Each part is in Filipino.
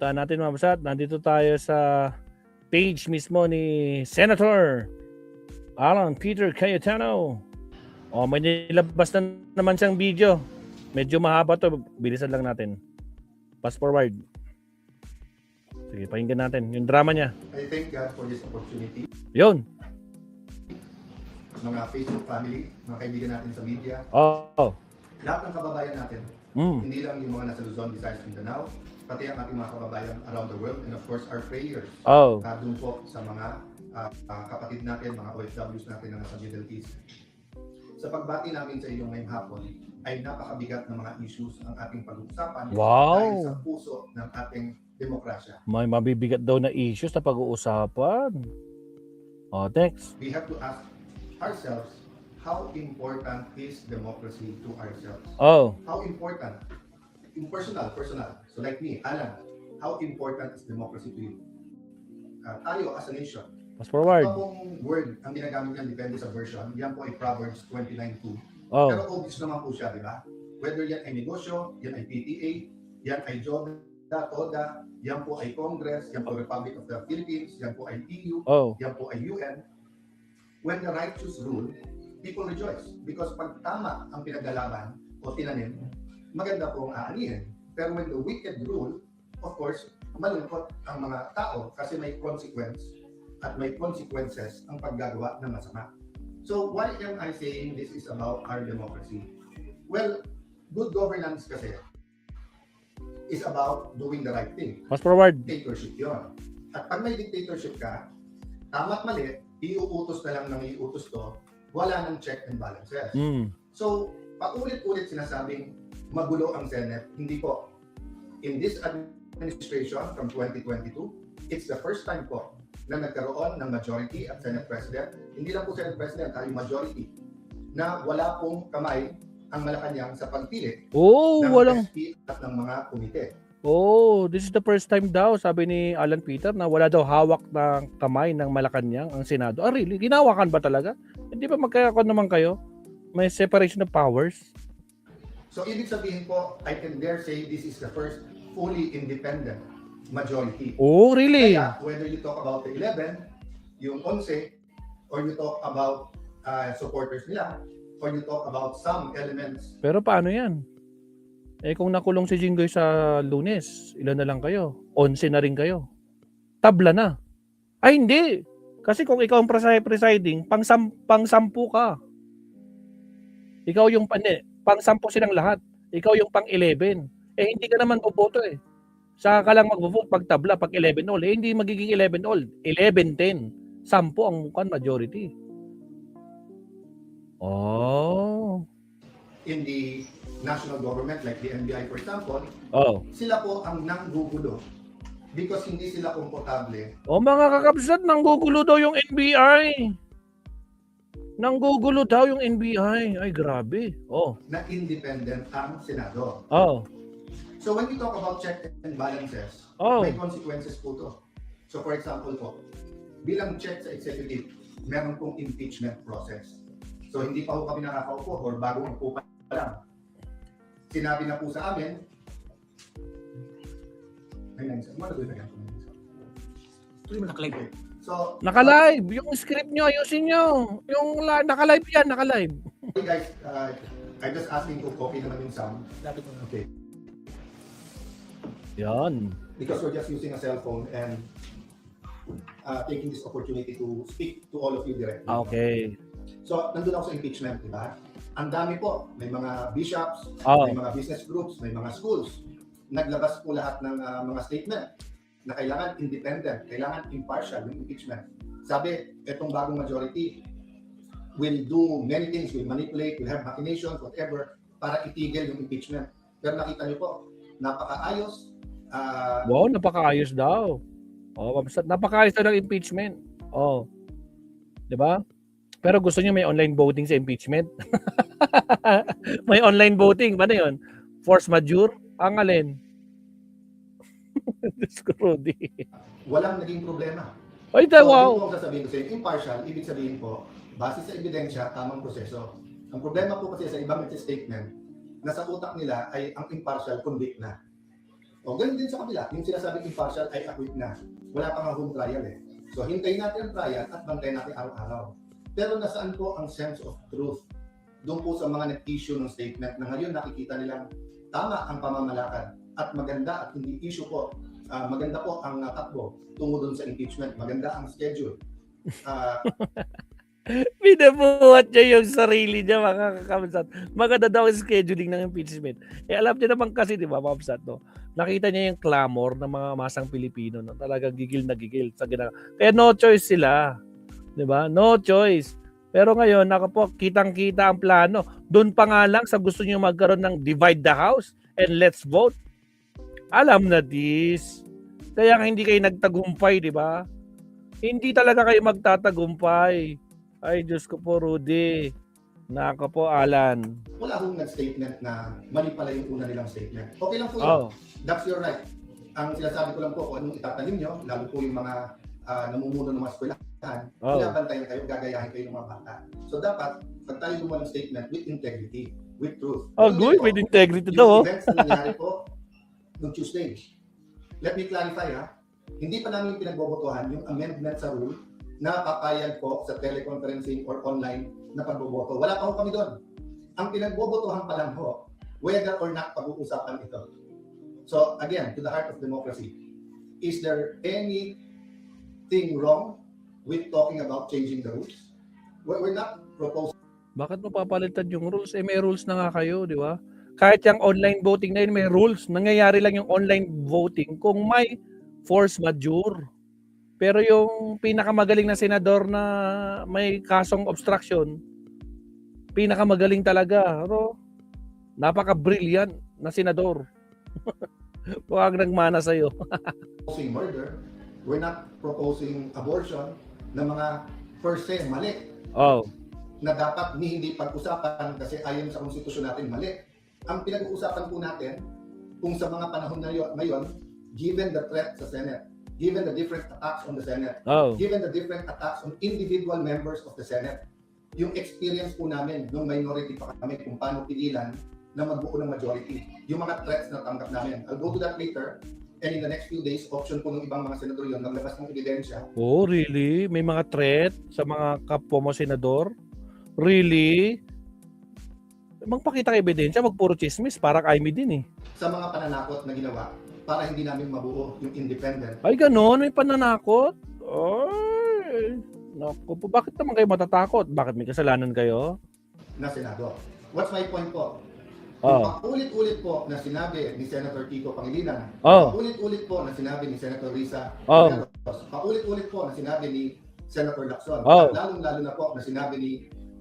Puntahan natin mga basat. Nandito tayo sa page mismo ni Senator Alan Peter Cayetano. O, may nilabas na naman siyang video. Medyo mahaba to. Bilisan lang natin. Fast forward. Sige, pakinggan natin yung drama niya. I thank God for this opportunity. Yun. Mga Facebook family, mga kaibigan natin sa media, Oh. lahat ng kababayan natin, hindi lang yung mga nasa Luzon, Visayas, Mindanao, pati ang ating mga kababayan around the world, and of course our prayers dun po sa mga kapatid natin, mga OFWs natin na nasa Middle East. Sa pagbati namin sa inyong ngayong hapon, ay napakabigat ng mga issues ang ating pag-uusapan dahil sa puso ng ating demokrasya. May mabibigat daw na issues na pag-uusapan. Oh, next. We have to ask ourselves, how important is democracy to ourselves? Oh. How important? In personal. So like me, Alan, how important is democracy to you? Tayo as a nation. Fast forward. Ito pong word, ang ginagamit niyan, depende sa version, yan po ay Proverbs 29:2. Pero obvious naman po siya, di ba? Whether yan ay negosyo, yan ay PTA, yan ay JODA, TODA, yan po ay Congress, yan po Republic of the Philippines, yan po ay EU, yan po ay UN. When the righteous rule, people rejoice. Because pag tama ang pinaglalaban o tinanim, maganda pong aanihin. Pero when the wicked rule, of course, malungkot ang mga tao kasi may consequence at may consequences ang paggagawa ng masama. So why am I saying this is about our democracy? Well, good governance kasi is about doing the right thing. Fast forward. Dictatorship yun. At pag may dictatorship ka, tama't mali, iuutos na lang ng iuutos to, wala nang check and balances. So, paulit-ulit sinasabing magulo ang Senate. Hindi po. In this administration from 2022, it's the first time po na nagkaroon ng majority at Senate President. Hindi lang po Senate President, yung majority, na wala pong kamay ang Malacanang sa pagpili ng SP at ng mga komite. This is the first time daw, sabi ni Alan Peter, na wala daw hawak ng kamay ng Malacanang ang Senado. Really? Ginawakan ba talaga? Hindi ba magkakaroon naman kayo? May separation of powers? So, ibig sabihin po, I can dare say this is the first fully independent majority. Oh, really? Kaya, whether you talk about the 11, yung 11, or you talk about supporters nila, or you talk about some elements. Pero paano yan? Eh kung nakulong si Jinggoy sa Lunes, ilan na lang kayo? 11 na rin kayo. Tabla na. Ay hindi. Kasi kung ikaw ang presiding, pang-sampu ka. Ikaw yung pang-sampu silang lahat. Ikaw yung pang-11. Eh hindi ka naman boboto eh. Saka ka lang mag-vote pag tabla, pag 11 all. Eh hindi magiging 11 all. 11-10. 10 ang mukhang majority. In the national government, like the NBI for example, sila po ang nanggugulo because hindi sila komportable. Mga kakabsat, nanggugulo daw yung NBI. Nanggugulo daw yung NBI. Ay, grabe. Na independent ang Senado. So when we talk about check and balances, may consequences po to. So for example po, bilang check sa executive, meron pong impeachment process. So hindi pa po kami nakakaupo or bagong upo pa lang. Sinabi na po sa amin, so, naka-live. Yung script nyo, ayusin nyo. Yung naka-live yan, naka-live. Hey guys, I'm just asking kung copy naman yung sound. Okay. Yan. Because we're just using a cell phone and taking this opportunity to speak to all of you directly. Okay. So, nandun ako sa impeachment, di ba? Ang dami po. May mga bishops, may mga business groups, may mga schools. Naglabas po lahat ng mga statement na kailangan independent, kailangan impartial yung impeachment. Sabi, itong bagong majority will do many things, will manipulate, will have machinations, whatever, para itigil yung impeachment. Pero nakita niyo po, napakaayos. Napakaayos daw. Napakaayos daw ng impeachment. Di ba? Pero gusto niyo may online voting sa impeachment? May online voting. Ano yun? Force majeure? Ang alin? Walang naging problema. Ay, wow! So, kung sasabihin ko sa impartial, ibig sabihin po, base sa ebidensya, tamang proseso. Ang problema po kasi sa ibang statement, nasa utak nila ay ang impartial convict na. O, ganun din sa kabila. Yung sinasabing impartial ay acquit na. Wala pa nga home trial eh. So, hintayin natin ang trial at bantayan natin araw-araw. Pero nasaan po ang sense of truth? Doon po sa mga nag-issue ng statement na ngayon nakikita nilang tama ang pamamalakad at maganda at hindi issue po. Maganda po ang takbo tungo doon sa impeachment. Maganda ang schedule. Binabuhat niya yung sarili niya, mga kakamsat. Maganda daw ang scheduling ng impeachment. Alam niyo naman kasi, di ba, Mamsat, no? Nakita niya yung clamor ng mga masang Pilipino, no? Talagang gigil na gigil sa ginagawa. Kaya no choice sila. Di ba? No choice. Pero ngayon, po, kitang-kita ang plano. Doon pa nga lang sa gusto niyo magkaroon ng divide the house and let's vote. Alam na this. Kaya hindi kayo nagtagumpay, di ba? Hindi talaga kayo magtatagumpay. Ay, Diyos ko po, Rudy. Naka po, Alan. Wala akong nag-statement na mali pala yung una nilang statement. Okay lang po yun. Oh. That's your right. Ang sinasabi ko lang po kung anong itatanim nyo, lalo po yung mga namumuno ng mga eskwelahan, pinabantayan kayo, gagayahin kayo ng mga bata. So dapat, pag tayo gumawa ng statement with integrity, with truth. Oh, good. With integrity daw. Yung events na nangyari po noong Tuesday. Let me clarify ha. Hindi pa namin pinagbobotohan yung amendment sa rule na papayag po sa teleconferencing or online na pagboboto. Wala pa ho kami doon. Ang pinagbobotohan pa lang ho, whether or not pag-uusapan ito. So again, to the heart of democracy, is there anything wrong with talking about changing the rules? We're not proposing. Bakit mo papalitan yung rules? May rules na nga kayo, di ba? Kahit yung online voting na yun, may rules. Nangyayari lang yung online voting kung may force majeure. Pero yung pinakamagaling na senador na may kasong obstruction, pinakamagaling talaga. Pero napaka-brilliant na senador. Huwag nagmana sa'yo. Proposing murder, we're not proposing abortion na mga per se mali. Oh. Na dapat hindi pag-usapan kasi ayon sa konstitusyon natin mali. Ang pinag-uusapan po natin kung sa mga panahon na ngayon, given the threat sa Senate, given the different attacks on the Senate, given the different attacks on individual members of the Senate, yung experience po namin nung minority pa kami kung paano pigilan na magbuo ng majority, yung mga threats na tanggap namin. I'll go to that later, and in the next few days, option po ng ibang mga senador yun, maglabas ng ebidensya. Oh, really? May mga threat sa mga kapwa mo senador? Really? Magpakita ka ebidensya, magpuro chismis, parang Aimee din eh. Sa mga pananakot na ginawa, para hindi namin mabuo yung independent. Ay, ganon? May pananakot? Ay, naku po. Bakit naman kayo matatakot? Bakit may kasalanan kayo? Na senador. What's my point po? Paulit-ulit po na sinabi ni Senator Kiko Pangilinan, paulit-ulit po na sinabi ni Senator Risa, paulit-ulit po na sinabi ni Senator Lacson, at lalong-lalo na po na sinabi ni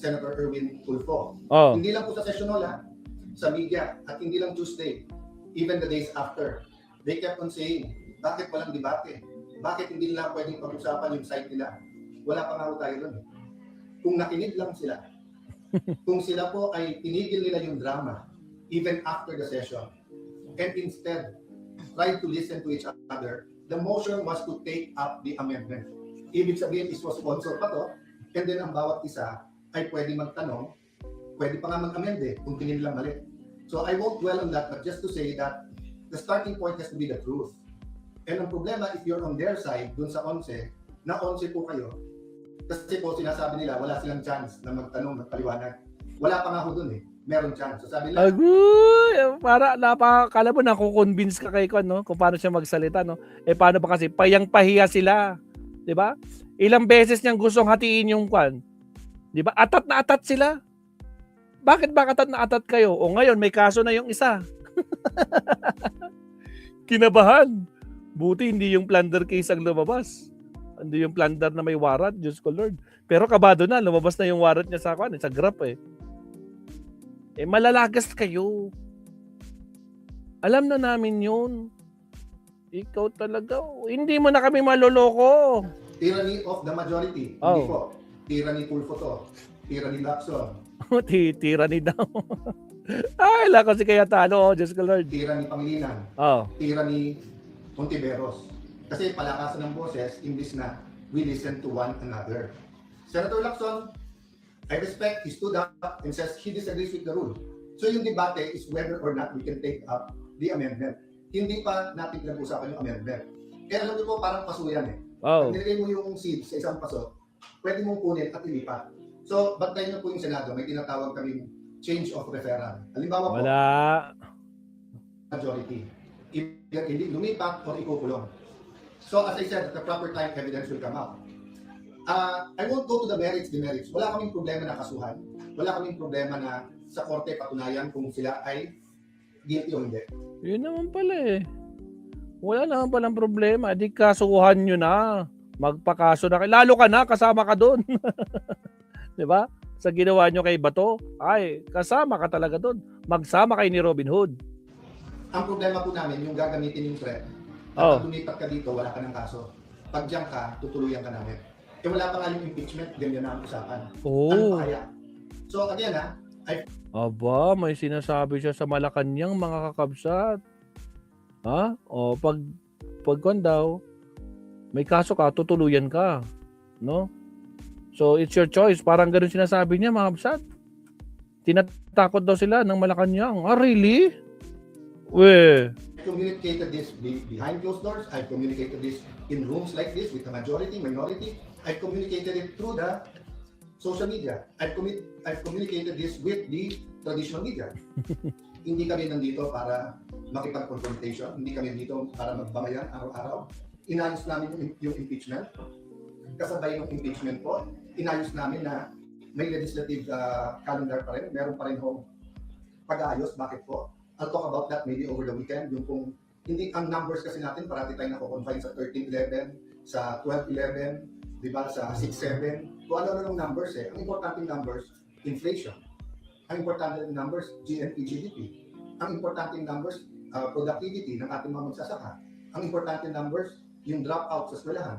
Senator Erwin Tulfo. Hindi lang po sa session sa media, at hindi lang Tuesday, even the days after. They kept on saying, bakit walang debate? Bakit hindi nila pwedeng pag-usapan yung side nila? Wala pa nga tayo doon. Kung nakinig lang sila, kung sila po ay tinigil nila yung drama, even after the session, and instead tried to listen to each other, the motion was to take up the amendment. Ibig sabihin, is was sponsor pa to, and then ang bawat isa ay pwede magtanong, pwede pa nga mag-amend kung tingin nila mali. So I won't dwell on that, but just to say that the starting point has to be the truth. And ang problema, if you're on their side, dun sa 11, na 11 po kayo, kasi po sinasabi nila, wala silang chance na magtanong, magpaliwanag. Wala pa nga ho dun meron chance. So sabi nila, agoy! Para napakala mo nakukonvince ka kay Kwan, no? Kung paano siya magsalita, no? Paano ba kasi payang-pahiya sila, 'di ba? Ilang beses niyang gustong hatiin yung Kwan. 'Di ba? Atat na atat sila. Bakit ba atat na atat kayo? O ngayon may kaso na yung isa. Kinabahan. Buti hindi yung plunder case ang lumabas. Hindi yung plunder na may warrant, Diyos ko Lord. Pero kabado na, lumabas na yung warrant niya sa Kwan, sa Grab malalagas kayo. Alam na namin yun. Ikaw talaga. Hindi mo na kami maloloko. Tyranny of the majority. Hindi po. Tyranny Tulfo to. Tyranny Lacson. Tyranny daw. Ay, lako si kaya talo. Diyos ko Lord. Tyranny Pangilinan. Tyranny Montiveros. Kasi palakasan ng boses, imbis na we listen to one another. Senator Lacson, I respect, he stood up and says he disagrees with the rule. So yung debate is whether or not we can take up the amendment. hindi pa natin pinag-usapan yung amendment. Kaya alam niyo po, parang paso yan eh. Oh. Pag nilagay mo yung seeds sa isang paso, pwede mong kunin at ilipat. So, bantayan niyo po yung Senado, may tinatawag kaming change of referral. Halimbawa po, Wala. majority. Either hindi lumipat or ikukulong. So, as I said, at the proper time, evidence will come out. I won't go to the merits, demerits. Wala kaming problema na kasuhan. Wala kaming problema na sa korte patunayan kung sila ay guilty o hindi. Yun naman pala eh. Wala naman palang problema. Di kasuhan nyo na. Magpakaso na kayo. Lalo ka na, kasama ka doon. Di ba? Sa ginawa nyo kay Bato, ay, kasama ka talaga doon. Magsama kayo ni Robin Hood. Ang problema po namin, yung gagamitin yung threat. Oh. Pag lumipat ka dito, wala ka ng kaso. Pag diyan ka, tutuluyan ka namin. Eh wala pa nga yung impeachment, ganyan na ang usapan. Ano Oh. pa kaya? So again Aba, may sinasabi siya sa Malacanang, mga kakabsat. Ha? O, pagkuhan daw, may kaso ka, tutuluyan ka. No? So, it's your choice. Parang ganun sinasabi niya, mga kabsat. Tinatakot daw sila ng Malacanang. Ah, really? We. I communicated this behind closed doors. I've communicated this in rooms like this with the majority, minority. I've communicated it through the social media. I've communicated this with the traditional media. Hindi kami nandito para makipag-confrontation. Hindi kami nandito para magbangayan araw-araw. Inayos namin yung impeachment. Kasabay ng impeachment po, inayos namin na may legislative calendar pa rin. Meron pa rin hong pag-aayos. Bakit po? I'll talk about that maybe over the weekend. Yung kung hindi ang numbers kasi natin, parati tayo nako-confine sa 13-11, sa 12-11, di ba, sa 6-7. Kung ano-ano ng numbers eh. Ang importanteng numbers, inflation. Ang importanteng numbers, GDP. Ang importanteng numbers, productivity ng ating mga magsasaka. Ang importanteng numbers, yung dropout sa eskwelahan.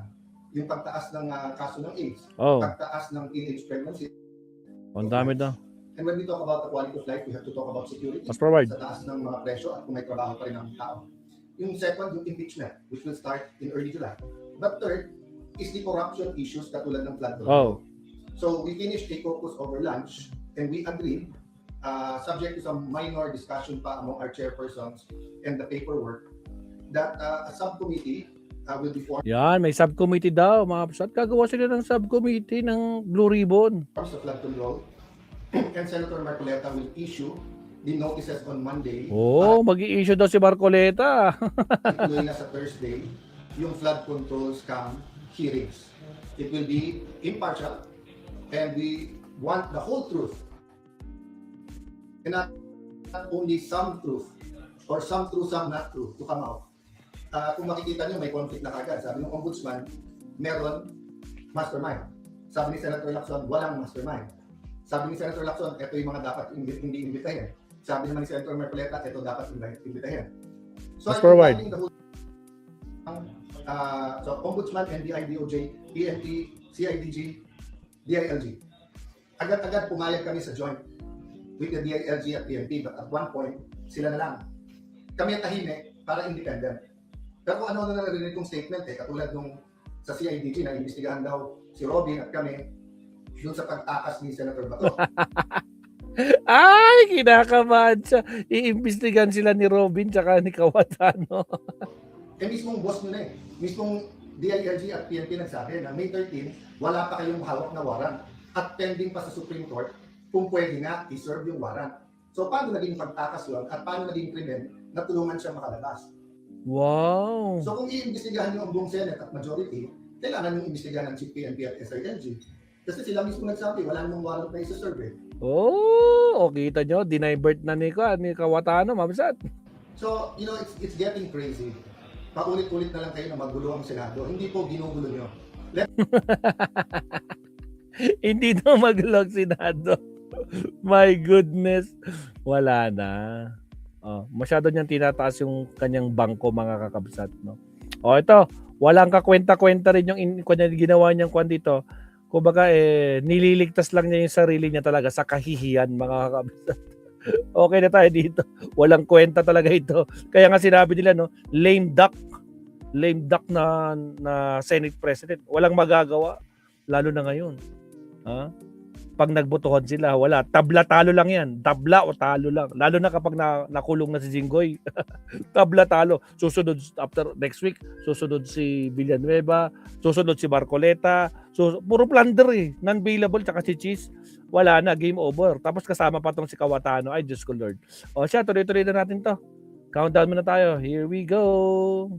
Yung pagtaas ng kaso ng AIDS. Oh, Pagtaas ng teenage pregnancy. ang dami daw. And when we talk about the quality of life, we have to talk about security. Mas provide. Sa taas ng mga presyo at kung may trabaho pa rin ang tao. Yung second, yung impeachment, which will start in early July. But third, is the corruption issues katulad ng flood control. Oh. So we finished a caucus over lunch and we agreed, subject to some minor discussion pa among our chairpersons and the paperwork, that a subcommittee will be formed Yan, may subcommittee daw, mga kabsat. Gagawa sila ng subcommittee ng Blue Ribbon. sa flood control. And Senator Marcoleta will issue the notices on Monday. Oh, mag-i-issue daw si Marcoleta. Ituloy na sa Thursday yung flood control scam hearings. It will be impartial and we want the whole truth and not only some truth or some true, some not true to come out. Kung makikita nyo, may conflict na kagad. Sabi ng ombudsman, meron mastermind. Sabi ni Senator Lacson, walang mastermind. Sabi ni Senator Lacson, ito yung mga dapat hindi imbitahin. Sabi naman ni Senator Marcoleta, ito dapat imbitahin. So Let's provide. the whole so Ombudsman, NBI, DOJ, PNP, CIDG, DILG. Agad-agad pumayag kami sa joint with the DILG at PNP, but at one point, sila na lang. Kami ang tahimik para independent. Pero kung ano na narinig kong statement katulad nung sa CIDG na imbestigahan daw si Robin at kami doon sa pagtakas ni Senator Bato. Ay, kinakabahan siya. Iimbestigan sila ni Robin tsaka ni Kawatano. Mismong boss nyo na eh. Mismong DILG at PNP nagsabi na May 13, wala pa kayong hawak na warrant at pending pa sa Supreme Court kung pwede nga i-serve yung warrant. So paano naging pagtakas yun at paano naging krimen na tulungan siya makalabas? Wow. So kung iimbestigahan nyo ang buong Senate at majority, kailangan yung imbestigahan ng Chief PNP at SILG. Kasi sila mismo nagsabi, wala namang warrant na isa-serve eh. Oh, kita nyo, dinivert na ni Kawatano, mabsat. So, you know, it's getting crazy. Paulit-ulit na lang kayo na magulo ang Senado. Hindi po ginugulo nyo. Hindi na maglog Senado. My goodness. Wala na. Oh, masyado niyang tinataas yung kanyang bangko, mga kakabsat, no? Oh, ito, walang kakwenta-kwenta rin yung ginawa niyang kwan dito. Kumbaga, nililigtas lang niya yung sarili niya talaga sa kahihiyan, mga kakabsat. Okay na tayo dito. Walang kwenta talaga ito. Kaya nga sinabi nila, no, lame duck na Senate President. Walang magagawa, lalo na ngayon. Ha? Pag nagbotohan sila, wala. Tabla talo lang yan. Tabla o talo lang. Lalo na kapag nakulong na si Jinggoy. Tabla talo. Susunod after next week, susunod si Villanueva, susunod si Marcoleta. Puro plunder eh. Non-bailable tsaka si Cheese. Wala na, game over. Tapos kasama pa tong si Kawatano. Ay, Diyos ko Lord. O siya, tuloy-tuloy na natin to. Countdown muna tayo. Here we go.